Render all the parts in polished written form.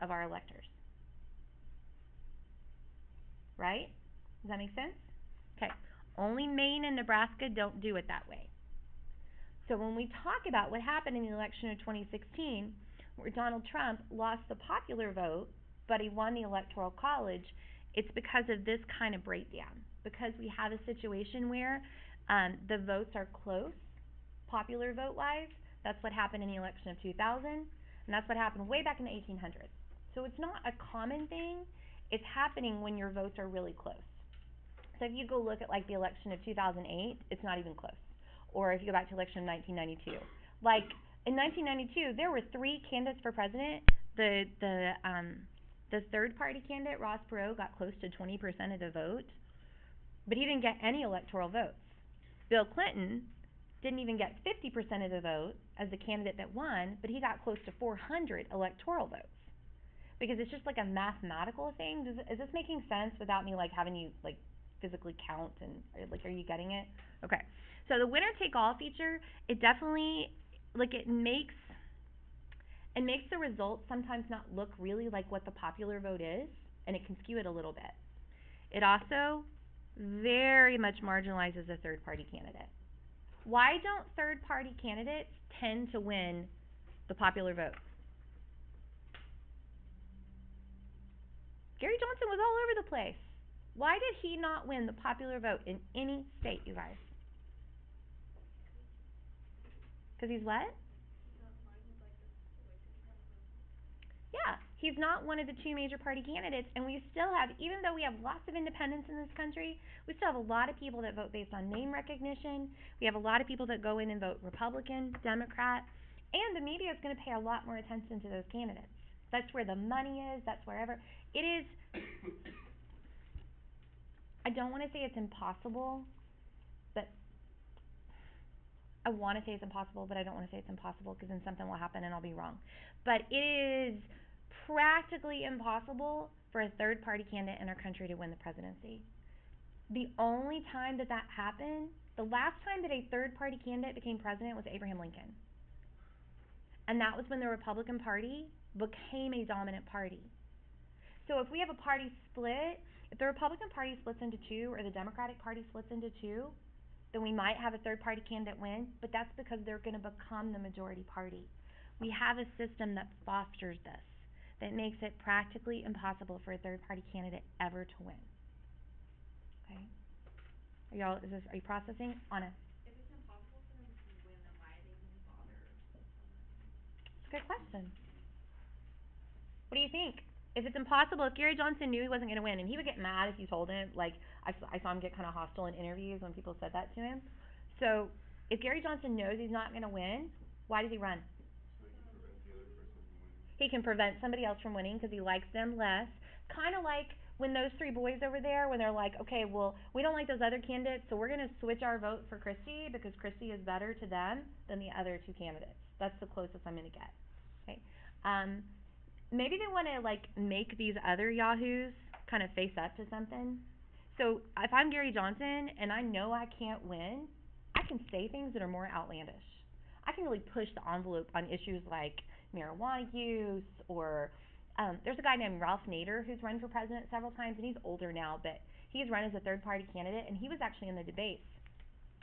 of our electors. Right? Does that make sense? Okay. Only Maine and Nebraska don't do it that way. So when we talk about what happened in the election of 2016, where Donald Trump lost the popular vote, but he won the Electoral College, it's because of this kind of breakdown. Because we have a situation where the votes are close, popular vote-wise. That's what happened in the election of 2000, and that's what happened way back in the 1800s. So it's not a common thing. It's happening when your votes are really close. So if you go look at like the election of 2008, it's not even close. Or if you go back to the election of 1992, like in 1992, there were 3 candidates for president. The third party candidate, Ross Perot, got close to 20% of the vote, but he didn't get any electoral votes. Bill Clinton didn't even get 50% of the vote as the candidate that won, but he got close to 400 electoral votes. Because it's just like a mathematical thing. Is this making sense without me like having you like physically count and like are you getting it? Okay. So the winner take all feature, it definitely like it makes the results sometimes not look really like what the popular vote is, and it can skew it a little bit. It also very much marginalizes a third party candidate. Why don't third party candidates tend to win the popular vote? Gary Johnson was all over the place. Why did he not win the popular vote in any state, you guys? Because he's what? Yeah, he's not one of the 2 major party candidates, and we still have, even though we have lots of independents in this country, we still have a lot of people that vote based on name recognition. We have a lot of people that go in and vote Republican, Democrat, and the media is going to pay a lot more attention to those candidates. That's where the money is. That's wherever. It is, I don't want to say it's impossible, but I want to say it's impossible, but I don't want to say it's impossible because then something will happen and I'll be wrong. But it is practically impossible for a third party candidate in our country to win the presidency. The only time that happened, the last time that a third party candidate became president was Abraham Lincoln. And that was when the Republican Party became a dominant party. So if we have a party split, if the Republican Party splits into 2 or the Democratic Party splits into 2, then we might have a third party candidate win, but that's because they're going to become the majority party. We have a system that fosters this, that makes it practically impossible for a third party candidate ever to win. Okay? Are you processing? Anna? If it's impossible for them to win, then why do they even bother? It's a good question. What do you think? If it's impossible, if Gary Johnson knew he wasn't going to win, and he would get mad if you told him, like I saw him get kind of hostile in interviews when people said that to him. So if Gary Johnson knows he's not going to win, why does he run? So he can prevent the other person from winning. He can prevent somebody else from winning because he likes them less. Kind of like when those 3 boys over there, when they're like, okay, well, we don't like those other candidates, so we're going to switch our vote for Christie because Christie is better to them than the other 2 candidates. That's the closest I'm going to get. Okay. Maybe they want to like make these other yahoos kind of face up to something. So if I'm Gary Johnson and I know I can't win, I can say things that are more outlandish. I can really push the envelope on issues like marijuana use or there's a guy named Ralph Nader who's run for president several times, and he's older now, but he's run as a third party candidate, and he was actually in the debates.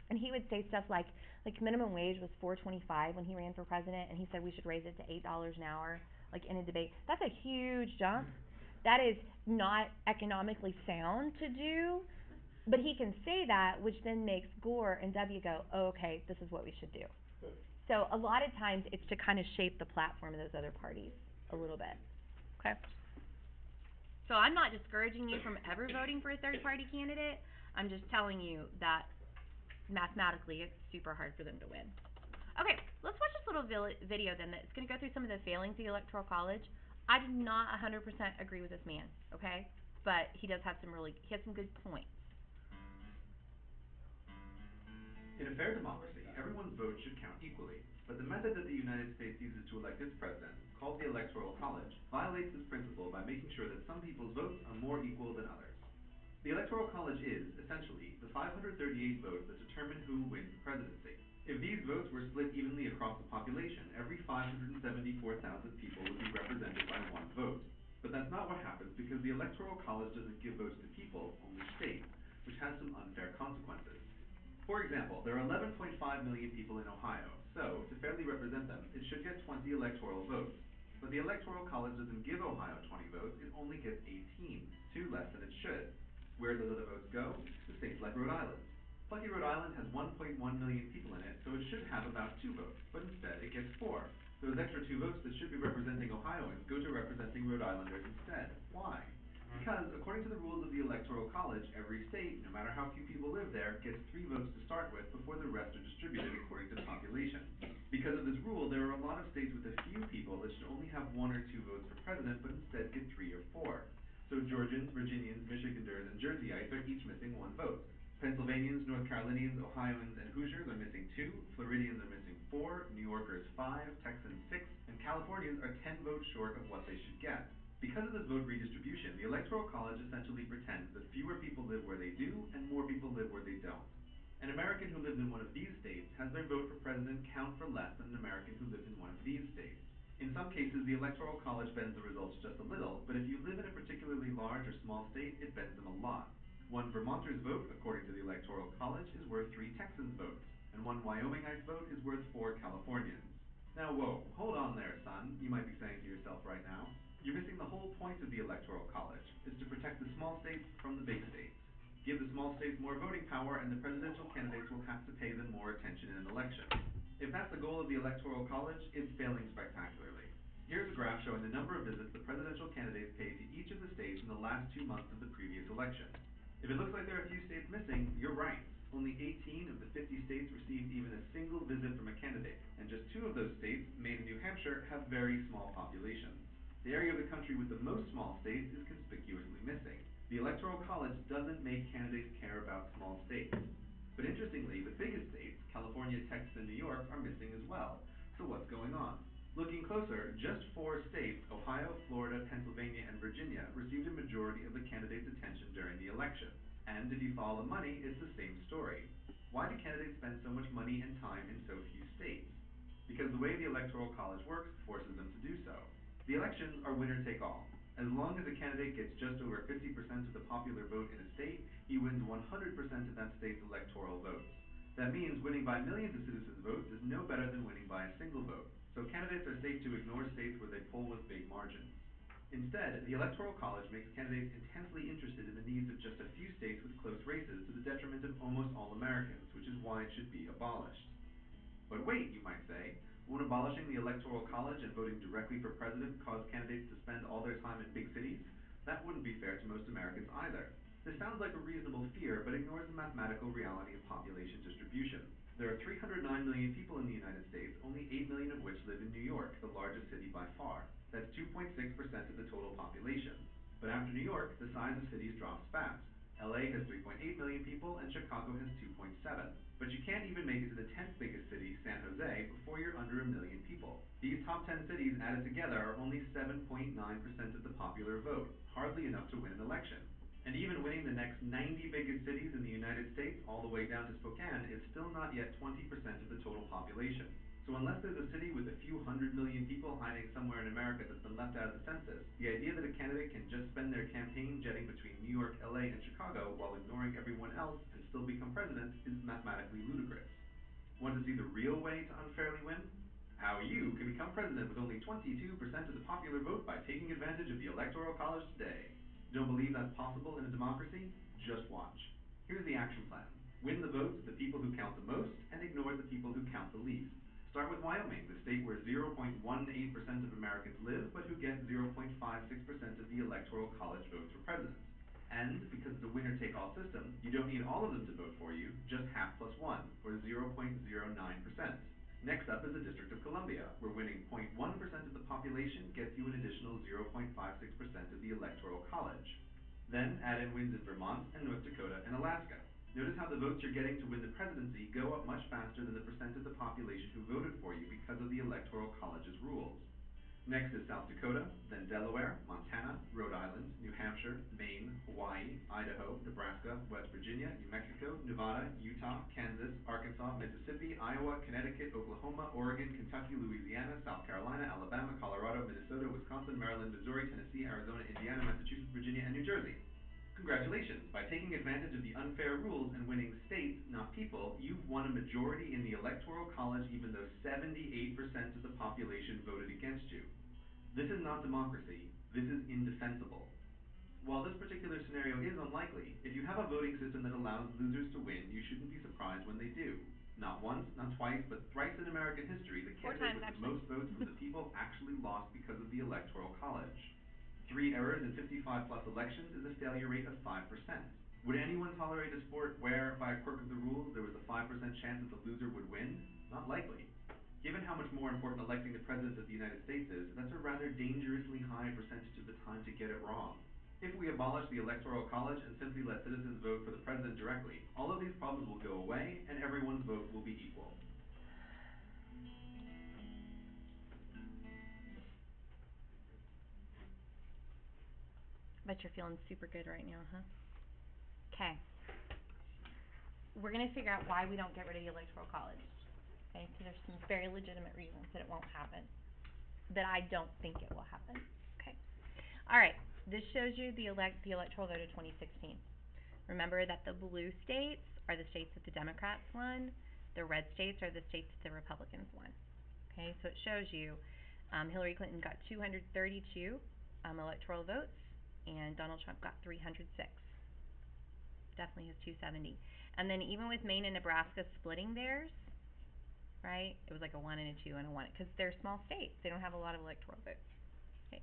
And he would say stuff like minimum wage was $4.25 when he ran for president, and he said we should raise it to $8 an hour, like in a debate. That's a huge jump. That is not economically sound to do, but he can say that, which then makes Gore and W go, oh, okay, this is what we should do. So a lot of times it's to kind of shape the platform of those other parties a little bit. Okay? So I'm not discouraging you from ever voting for a third party candidate. I'm just telling you that mathematically it's super hard for them to win. Okay, let's watch this little video then that's going to go through some of the failings of the Electoral College. I do not 100% agree with this man, okay? But he has some good points. In a fair democracy, everyone's vote should count equally. But the method that the United States uses to elect its president, called the Electoral College, violates this principle by making sure that some people's votes are more equal than others. The Electoral College is, essentially, the 538 votes that determine who wins the presidency. If these votes were split evenly across the population, every 574,000 people would be represented by one vote. not what happens because the Electoral College doesn't give votes to people, only states, which has some unfair consequences. For example, there are 11.5 million people in Ohio, so, to fairly represent them, it should get 20 electoral votes. But the Electoral College doesn't give Ohio 20 votes, it only gets 18, 2 less than it should. Where do those other votes go? To states like Rhode Island. Plucky Rhode Island has 1.1 million people in it, so it should have about 2 votes, but instead it gets 4. Those extra 2 votes that should be representing Ohioans go to representing Rhode Islanders instead. Why? Because, according to the rules of the Electoral College, every state, no matter how few people live there, gets 3 votes to start with before the rest are distributed according to population. Because of this rule, there are a lot of states with a few people that should only have 1 or 2 votes for president, but instead get 3 or 4. So Georgians, Virginians, Michiganders, and Jerseyites are each missing 1 vote. Pennsylvanians, North Carolinians, Ohioans, and Hoosiers are missing 2, Floridians are missing 4, New Yorkers 5, Texans 6, and Californians are 10 votes short of what they should get. Because of this vote redistribution, the Electoral College essentially pretends that fewer people live where they do and more people live where they don't. An American who lives in one of these states has their vote for president count for less than an American who lives in one of these states. In some cases, the Electoral College bends the results just a little, but if you live in a particularly large or small state, it bends them a lot. 1 Vermonter's vote, according to the Electoral College, is worth 3 Texans' votes, and 1 Wyomingite's vote is worth 4 Californians. Now whoa, hold on there, son, you might be saying to yourself right now. You're missing the whole point of the Electoral College, is to protect the small states from the big states. Give the small states more voting power and the presidential candidates will have to pay them more attention in an election. If that's the goal of the Electoral College, it's failing spectacularly. Here's a graph showing the number of visits the presidential candidates paid to each of the states in the last 2 months of the previous election. If it looks like there are a few states missing, you're right. Only 18 of the 50 states received even a single visit from a candidate, and just 2 of those states, Maine and New Hampshire, have very small populations. The area of the country with the most small states is conspicuously missing. The Electoral College doesn't make candidates care about small states. But interestingly, the biggest states, California, Texas, and New York, are missing as well. So what's going on? Looking closer, just 4 states, Ohio, Florida, Pennsylvania, and Virginia, received a majority of the candidates' attention during the election. And if you follow the money, it's the same story. Why do candidates spend so much money and time in so few states? Because the way the Electoral College works forces them to do so. The elections are winner take all. As long as a candidate gets just over 50% of the popular vote in a state, he wins 100% of that state's electoral votes. That means winning by millions of citizens' votes is no better than winning by a single vote, so candidates are safe to ignore states where they poll with big margins. Instead, the Electoral College makes candidates intensely interested in the needs of just a few states with close races to the detriment of almost all Americans, which is why it should be abolished. But wait, you might say, won't abolishing the Electoral College and voting directly for president cause candidates to spend all their time in big cities? That wouldn't be fair to most Americans either. This sounds like a reasonable fear, but ignores the mathematical reality of population distribution. There are 309 million people in the United States, only 8 million of which live in New York, the largest city by far. That's 2.6% of the total population. But after New York, the size of cities drops fast. LA has 3.8 million people, and Chicago has 2.7. But you can't even make it to the 10th biggest city, San Jose, before you're under 1 million people. These top 10 cities added together are only 7.9% of the popular vote, hardly enough to win an election. And even winning the next 90 biggest cities in the United States, all the way down to Spokane, is still not yet 20% of the total population. So unless there's a city with a few 100 million people hiding somewhere in America that's been left out of the census, the idea that a candidate can just spend their campaign jetting between New York, LA, and Chicago while ignoring everyone else and still become president is mathematically ludicrous. Want to see the real way to unfairly win? How you can become president with only 22% of the popular vote by taking advantage of the Electoral College today. Don't believe that's possible in a democracy? Just watch. Here's the action plan. Win the votes of the people who count the most and ignore the people who count the least. Start with Wyoming, the state where 0.18% of Americans live, but who get 0.56% of the Electoral College votes for president. And, because it's a winner-take-all system, you don't need all of them to vote for you, just half plus 1, or 0.09%. Next up is the District of Columbia, where winning 0.1% of the population gets you an additional 0.56% of the Electoral College. Then add in wins in Vermont and North Dakota and Alaska. Notice how the votes you're getting to win the presidency go up much faster than the percent of the population who voted for you because of the Electoral College's rules. Next is South Dakota, then Delaware, Montana, Rhode Island, New Hampshire, Maine, Hawaii, Idaho, Nebraska, West Virginia, New Mexico, Nevada, Utah, Kansas, Arkansas, Mississippi, Iowa, Connecticut, Oklahoma, Oregon, Kentucky, Louisiana, South Carolina, Alabama, Colorado, Minnesota, Wisconsin, Maryland, Missouri, Tennessee, Arizona, Indiana, Massachusetts, Virginia, and New Jersey. Congratulations! By taking advantage of the unfair rules and winning states, not people, you've won a majority in the Electoral College even though 78% of the population voted against you. This is not democracy. This is indefensible. While this particular scenario is unlikely, if you have a voting system that allows losers to win, you shouldn't be surprised when they do. Not once, not twice, but thrice in American history, the Four candidate times, with the actually. most votes from the people actually lost because of the Electoral College. 3 errors in 55 plus elections is a failure rate of 5%. Would anyone tolerate a sport where, by a quirk of the rules, there was a 5% chance that the loser would win? Not likely. Given how much more important electing the President of the United States is, that's a rather dangerously high percentage of the time to get it wrong. If we abolish the Electoral College and simply let citizens vote for the President directly, all of these problems will go away and everyone's vote will be equal. Bet you're feeling super good right now, huh? Okay. We're going to figure out why we don't get rid of the Electoral College. Okay? Because there's some very legitimate reasons that it won't happen. That I don't think it will happen. Okay. All right. This shows you the electoral vote of 2016. Remember that the blue states are the states that the Democrats won. The red states are the states that the Republicans won. Okay, so it shows you Hillary Clinton got 232 electoral votes, and Donald Trump got 306. Definitely has 270. And then even with Maine and Nebraska splitting theirs, right, it was like a 1 and a 2 and a 1, because they're small states. They don't have a lot of electoral votes. Okay,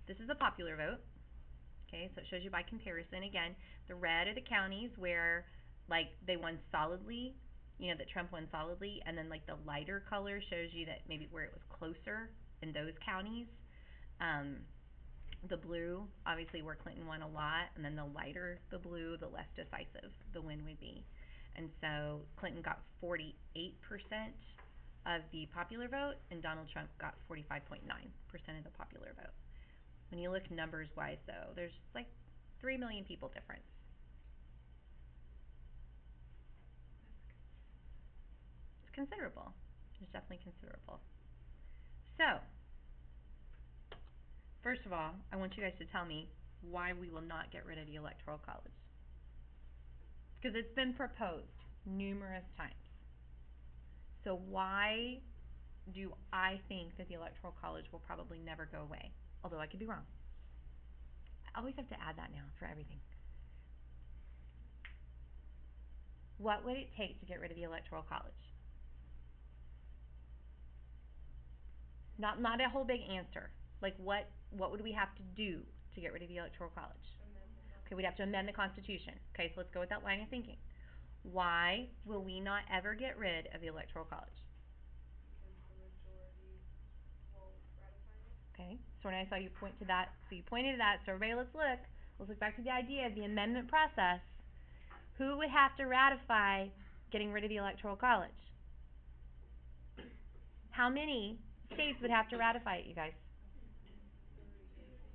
this is a popular vote. Okay, so it shows you by comparison. Again, the red are the counties where, like, they won solidly, that Trump won solidly, and then, like, the lighter color shows you that maybe where it was closer in those counties. The blue, obviously, where Clinton won a lot, and then the lighter the blue, the less decisive the win would be. And so Clinton got 48% of the popular vote, and Donald Trump got 45.9% of the popular vote. When you look numbers-wise, though, there's like 3 million people difference. It's considerable. It's definitely considerable. So, first of all, I want you guys to tell me why we will not get rid of the Electoral College. Because it's been proposed numerous times. So why do I think that the Electoral College will probably never go away? Although I could be wrong. I always have to add that now for everything. What would it take to get rid of the Electoral College? Not a whole big answer. Like what would we have to do to get rid of the Electoral College? Okay, we'd have to amend the Constitution. Okay, so let's go with that line of thinking. Why will we not ever get rid of the Electoral College? Because the majority won't ratify it. Okay, so when I saw you point to that, so you pointed to that, so everybody let's look back to the idea of the amendment process. Who would have to ratify getting rid of the Electoral College? How many states would have to ratify it, you guys?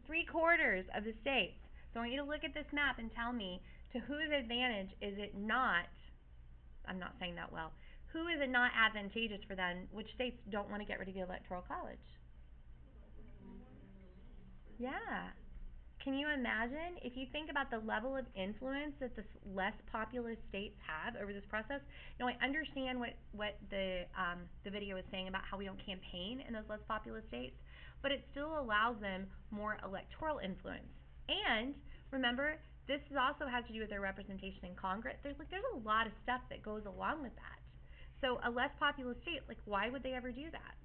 3/4 of the states. So I want you to look at this map and tell me to whose advantage is it not, I'm not saying that well, who is it not advantageous for them? Which states don't want to get rid of the Electoral College? Yeah. Can you imagine if you think about the level of influence that the less populous states have over this process? Now I understand what the video is saying about how we don't campaign in those less populous states, but it still allows them more electoral influence. And remember, this also has to do with their representation in Congress. There's a lot of stuff that goes along with that. So a less populous state, like why would they ever do that?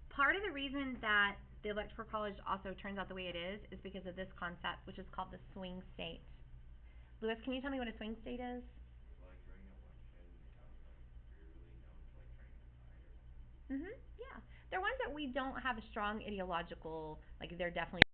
Part of the reason that the Electoral College also turns out the way it is because of this concept, which is called the swing state. Lewis, can you tell me what a swing state is? So like during an election, like you're really known for like turning a side or something. Yeah. They're ones that we don't have a strong ideological, like they're definitely